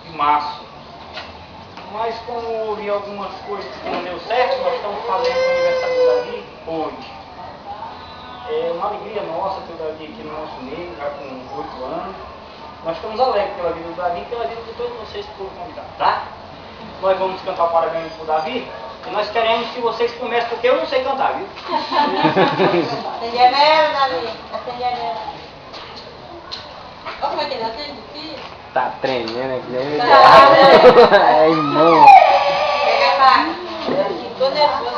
de março. Mas como vi algumas coisas que não deu certo, nós estamos fazendo o aniversário do Davi hoje. É uma alegria nossa ter o Davi aqui no nosso meio, já com 8 anos. Nós estamos alegres pela vida do Davi e pela vida de todos vocês que foram convidados, tá? Nós vamos cantar o parabéns para o Davi e nós queremos que vocês comecem, porque eu não sei cantar, viu? Acende a vela, Davi. Acende a vela. Olha como é que ele acende aqui. Tá tremendo aqui, né? Tá. É irmão. Pega a faca. Ficou nervoso.